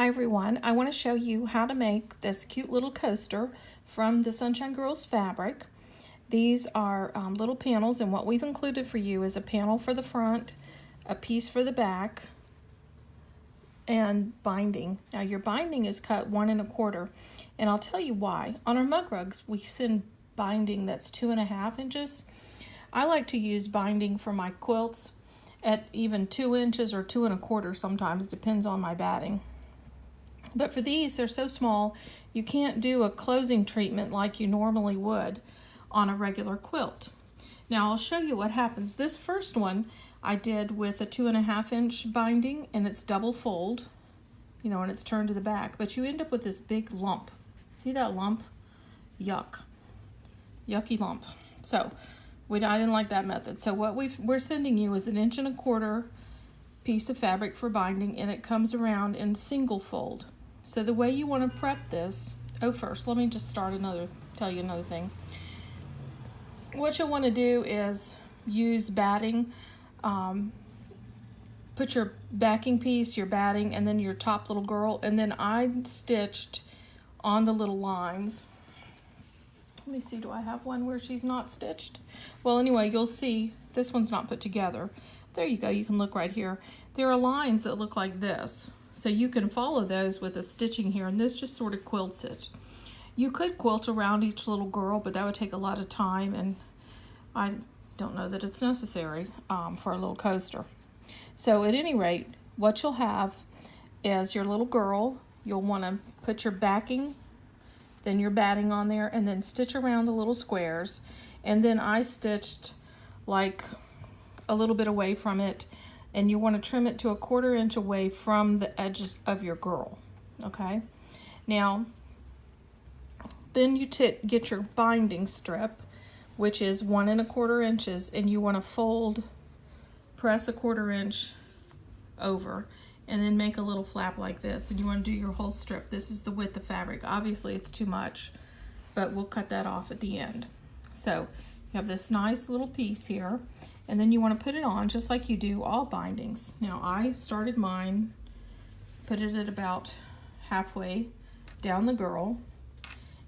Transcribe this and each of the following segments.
Hi everyone, I want to show you how to make this cute little coaster from the Sunshine Girls fabric. These are little panels, and what we've included for you is a panel for the front, a piece for the back, and binding. Now your binding is cut 1 1/4, and I'll tell you why. On our mug rugs we send binding that's 2 1/2 inches. I like to use binding for my quilts at even 2 inches or 2 1/4 sometimes, depends on my batting. But for these, they're so small, you can't do a closing treatment like you normally would on a regular quilt. Now I'll show you what happens. This first one I did with a 2 1/2 inch binding, and it's double fold, and it's turned to the back, but you end up with this big lump. See that lump? Yuck. Yucky lump. So I didn't like that method. So what we're sending you is an 1 1/4 piece of fabric for binding, and it comes around in single fold. So the way you want to prep this, first let me just tell you another thing. What you'll want to do is use batting, put your backing piece, your batting, and then your top little girl, and then I stitched on the little lines. Let me see, do I have one where she's not stitched? Well, anyway, you'll see this one's not put together. There you go, you can look right here. There are lines that look like this. So you can follow those with a stitching here, and this just sort of quilts it. You could quilt around each little girl, but that would take a lot of time, and I don't know that it's necessary for a little coaster. So at any rate, what you'll have is your little girl. You'll want to put your backing, then your batting on there, and then stitch around the little squares. And then I stitched like a little bit away from it, and you want to trim it to 1/4 inch away from the edges of your girl. Okay, now then you get your binding strip, which is 1 1/4 inches, and you want to press 1/4 inch over, and then make a little flap like this, and you want to do your whole strip. This is the width of fabric. Obviously it's too much, but we'll cut that off at the end. So you have this nice little piece here, and then you want to put it on just like you do all bindings. Now I started mine, put it at about halfway down the girl,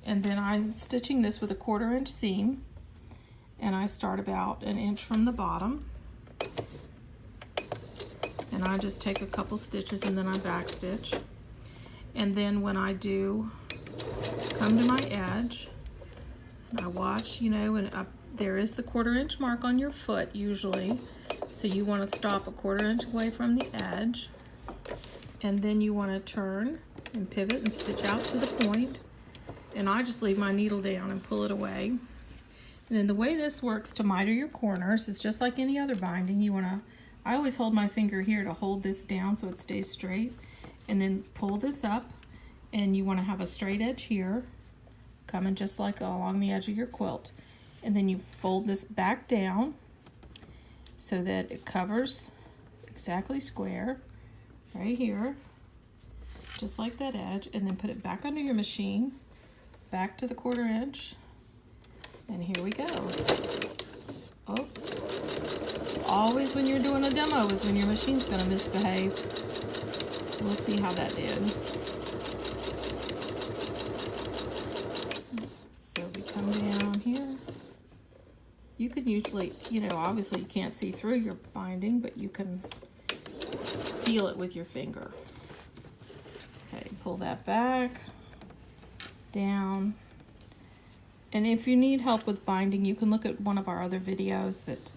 and then I'm stitching this with a 1/4 inch seam, and I start about 1 inch from the bottom, and I just take a couple stitches and then I back stitch. And then when I do come to my edge, I watch, there is the 1/4 inch mark on your foot usually, so you want to stop 1/4 inch away from the edge, and then you want to turn and pivot and stitch out to the point, and I just leave my needle down and pull it away. And then the way this works to miter your corners is just like any other binding. I always hold my finger here to hold this down so it stays straight, and then pull this up, and you want to have a straight edge here coming just like along the edge of your quilt. And then you fold this back down so that it covers exactly square right here, just like that edge, and then put it back under your machine, back to the 1/4 inch, and here we go. Oh, always when you're doing a demo is when your machine's going to misbehave. We'll see how that did. So we come down here. You can usually, obviously you can't see through your binding, but you can feel it with your finger. Okay, pull that back, down. And if you need help with binding, you can look at one of our other videos that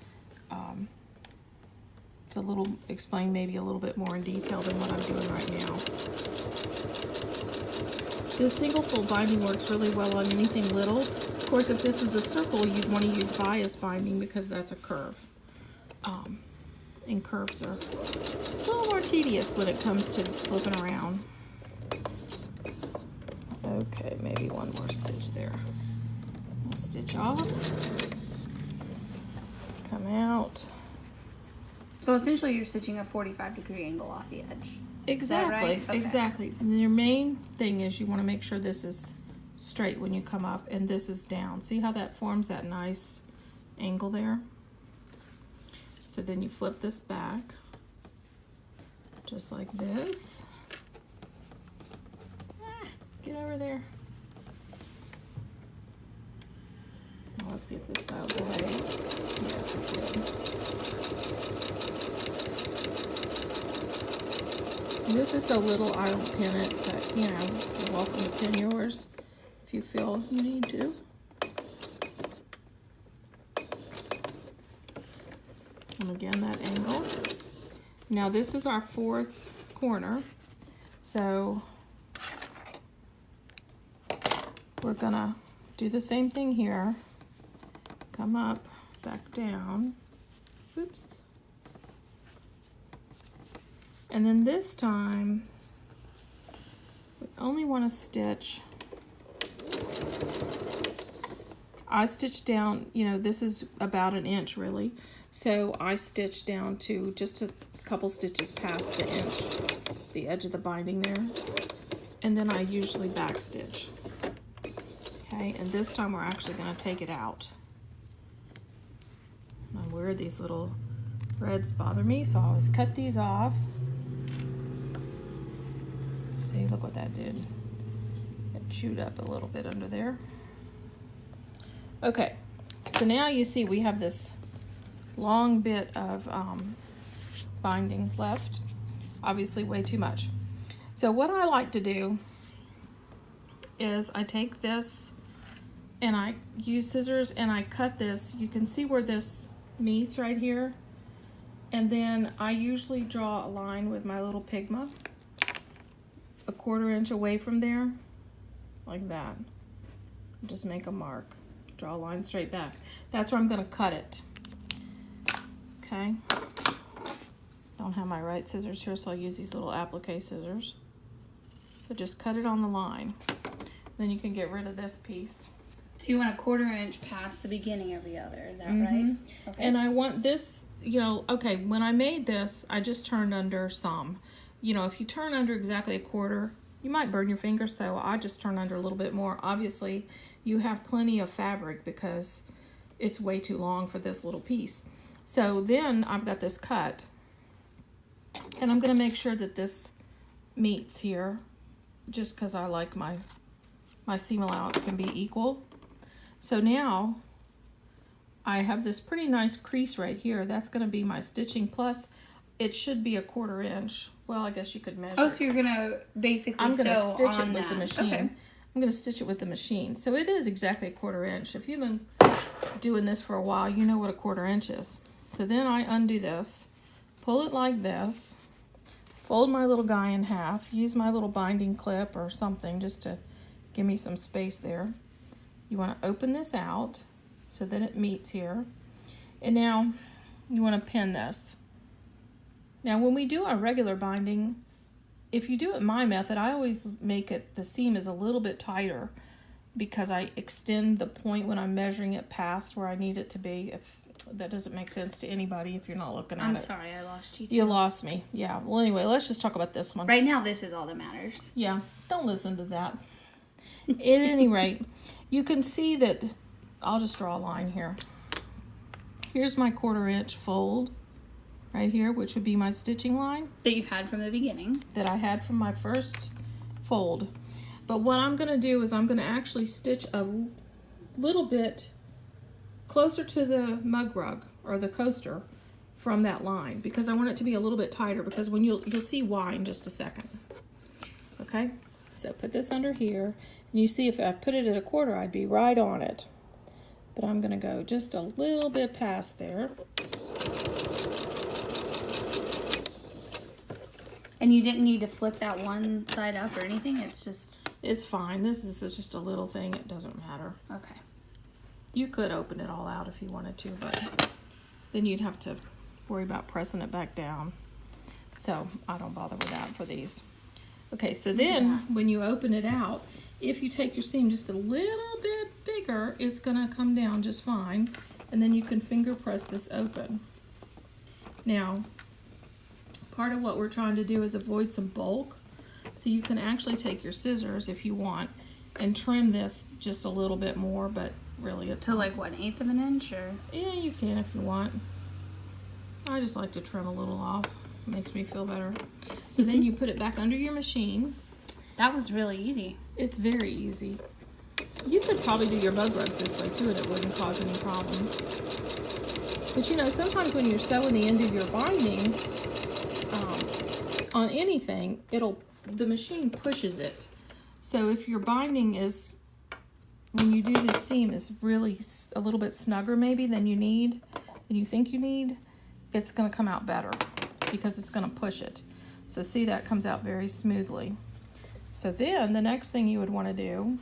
explain maybe a little bit more in detail than what I'm doing right now. This single fold binding works really well on anything little. Of course, if this was a circle, you'd want to use bias binding because that's a curve. And curves are a little more tedious when it comes to flipping around. Okay, maybe one more stitch there. I'll stitch off, come out. So essentially you're stitching a 45-degree angle off the edge. Exactly, right? Okay. Exactly. And your main thing is you want to make sure this is straight when you come up and this is down. See how that forms that nice angle there? So then you flip this back just like this. over there? Well, let's see if this goes away. Yes, it did. This is so little I don't pin it, but you know, you're welcome to pin yours if you feel you need to. And again, that angle. Now this is our 4th corner, so we're gonna do the same thing here. Come up, back down. Oops. And then this time, we only want to stitch. I stitched down, you know, this is about 1 inch really. So I stitched down to just a couple stitches past the inch, the edge of the binding there. And then I usually back stitch. Okay, and this time we're actually going to take it out. Now, where these little threads bother me, so I always cut these off. See, look what that did. It chewed up a little bit under there. Okay, so now you see we have this long bit of binding left. Obviously way too much. So what I like to do is I take this and I use scissors and I cut this. You can see where this meets right here. And then I usually draw a line with my little pigma, 1/4 inch away from there, like that. Just make a mark. Draw a line straight back. That's where I'm gonna cut it. Okay. Don't have my right scissors here, so I'll use these little applique scissors. So just cut it on the line. Then you can get rid of this piece. So you want 1/4 inch past the beginning of the other, is that right? Okay. And I want this, you know, okay, when I made this, I just turned under some. You know, if you turn under exactly 1/4, you might burn your fingers, so I just turn under a little bit more. Obviously, you have plenty of fabric because it's way too long for this little piece. So then I've got this cut, and I'm going to make sure that this meets here, just because I like my seam allowance can be equal. So now I have this pretty nice crease right here. That's going to be my stitching, plus it should be 1/4 inch. Well, I guess you could measure. Oh, so you're going to basically I'm going to sew stitch on it with that. the machine. Okay. I'm going to stitch it with the machine. So it is exactly 1/4 inch. If you've been doing this for a while, you know what 1/4 inch is. So then I undo this, pull it like this, fold my little guy in half, use my little binding clip or something just to give me some space there. You want to open this out so that it meets here. And now you want to pin this. Now when we do our regular binding, if you do it my method, I always make it, the seam is a little bit tighter because I extend the point when I'm measuring it past where I need it to be. If that doesn't make sense to anybody if you're not looking at it. I'm sorry, I lost you too. You lost me. Yeah. Well, anyway, let's just talk about this one. Right now, this is all that matters. Yeah. Don't listen to that. At any rate, you can see that I'll just draw a line here. Here's my 1/4 inch fold right here, which would be my stitching line. That you've had from the beginning. That I had from my first fold. But what I'm going to do is I'm going to actually stitch a little bit closer to the mug rug or the coaster from that line because I want it to be a little bit tighter because when you'll see why in just a second. Okay, so put this under here and you see if I put it at 1/4 I'd be right on it, but I'm gonna go just a little bit past there. And you didn't need to flip that one side up or anything? It's fine. This is just a little thing. It doesn't matter. Okay. You could open it all out if you wanted to, but then you'd have to worry about pressing it back down. So I don't bother with that for these. Okay, so then when you open it out, if you take your seam just a little bit bigger, it's gonna come down just fine. And then you can finger press this open. Now, part of what we're trying to do is avoid some bulk. So you can actually take your scissors if you want and trim this just a little bit more, but really it's to like what, 1/8 of an inch or? Yeah, you can if you want. I just like to trim a little off. It makes me feel better. So then you put it back under your machine That was really easy. It's very easy. You could probably do your bug rugs this way too, and it wouldn't cause any problem. But you know, sometimes when you're sewing the end of your binding on anything, the machine pushes it. So if your binding is, when you do this seam, is really a little bit snugger maybe than you think you need, it's going to come out better because it's going to push it. So see, that comes out very smoothly. So then the next thing you would want to do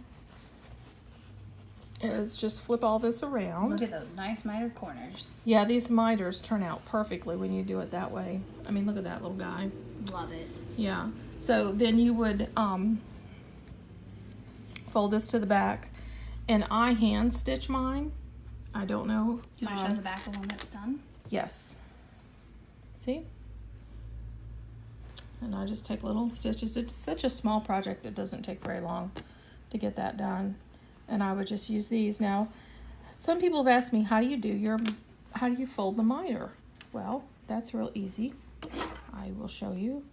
is just flip all this around. Look at those nice miter corners. Yeah, these miters turn out perfectly when you do it that way. I mean, look at that little guy. Love it. Yeah. So then you would fold this to the back, and I hand stitch mine. I don't know. You want to show the back of one that's done? Yes. See? And I just take little stitches. It's such a small project, it doesn't take very long to get that done. And I would just use these. Now, some people have asked me, how do you fold the miter? Well, that's real easy. I will show you.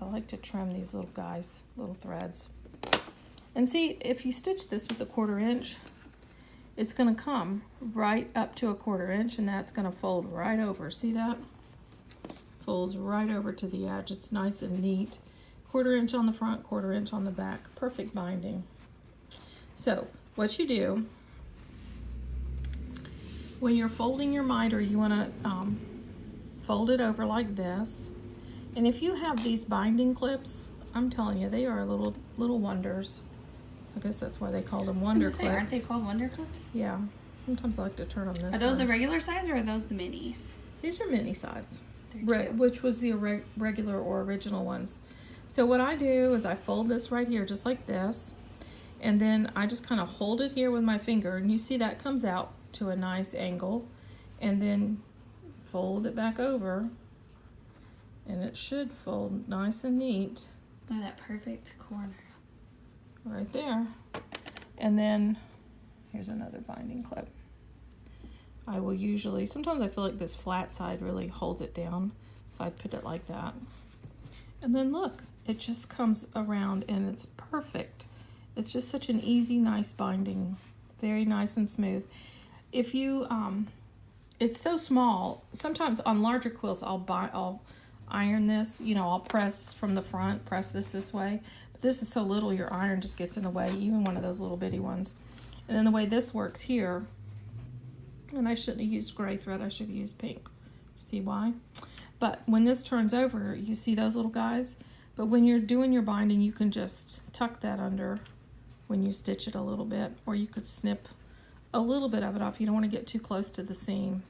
I like to trim these little guys, little threads. And see, if you stitch this with a 1/4 inch, it's going to come right up to a 1/4 inch, and that's going to fold right over. See that? Folds right over to the edge. It's nice and neat. 1/4 inch on the front, 1/4 inch on the back. Perfect binding. So what you do when you're folding your miter, you want to fold it over like this. And if you have these binding clips, I'm telling you, they are little wonders. I guess that's why they call them wonder clips. Aren't they called wonder clips? Yeah. Sometimes I like to turn them this way. Are those the regular size or are those the minis? These are mini size, They're cute. which was the regular or original ones. So what I do is I fold this right here just like this, and then I just kind of hold it here with my finger, and you see that comes out to a nice angle, and then fold it back over, and it should fold nice and neat. Look at that perfect corner. Right there. And then here's another binding clip. I will usually, sometimes I feel like this flat side really holds it down, so I put it like that. And then look, it just comes around and it's perfect. It's just such an easy, nice binding. Very nice and smooth. If you, it's so small, sometimes on larger quilts I'll iron this, you know, I'll press from the front, press this way. But this is so little, your iron just gets in the way, even one of those little bitty ones. And then the way this works here, and I shouldn't have used gray thread, I should have used pink. See why? But when this turns over, you see those little guys? But when you're doing your binding, you can just tuck that under when you stitch it a little bit, or you could snip a little bit of it off. You don't want to get too close to the seam.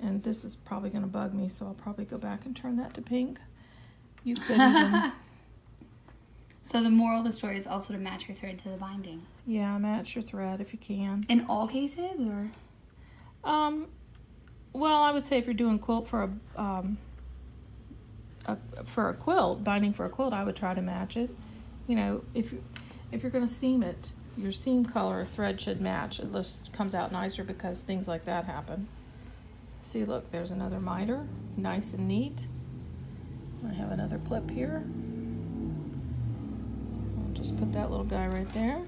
And this is probably going to bug me, so I'll probably go back and turn that to pink. You could even... So the moral of the story is also to match your thread to the binding. Yeah, match your thread if you can. In all cases, or? Well, I would say if you're doing quilt for a quilt, binding for a quilt, I would try to match it. You know, if you're going to seam it, your seam color or thread should match. It just comes out nicer because things like that happen. See, look, there's another miter, nice and neat. I have another clip here. I'll just put that little guy right there.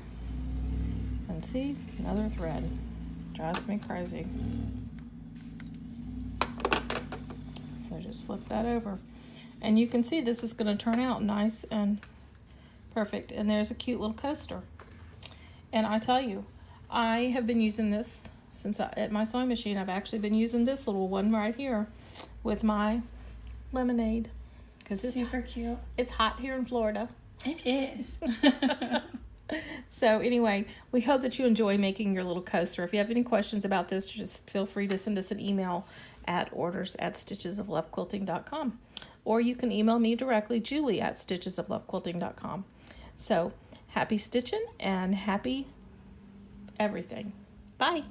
And see, another thread. Drives me crazy. So just flip that over. And you can see this is going to turn out nice and perfect. And there's a cute little coaster. And I tell you, I have been using this since at my sewing machine. I've actually been using this little one right here with my lemonade. Because it's super cute. It's hot here in Florida. It is. So anyway, we hope that you enjoy making your little coaster. If you have any questions about this, just feel free to send us an email at orders@stitchesoflovequilting.com. Or you can email me directly, julie@stitchesoflovequilting.com. So happy stitching and happy everything. Bye.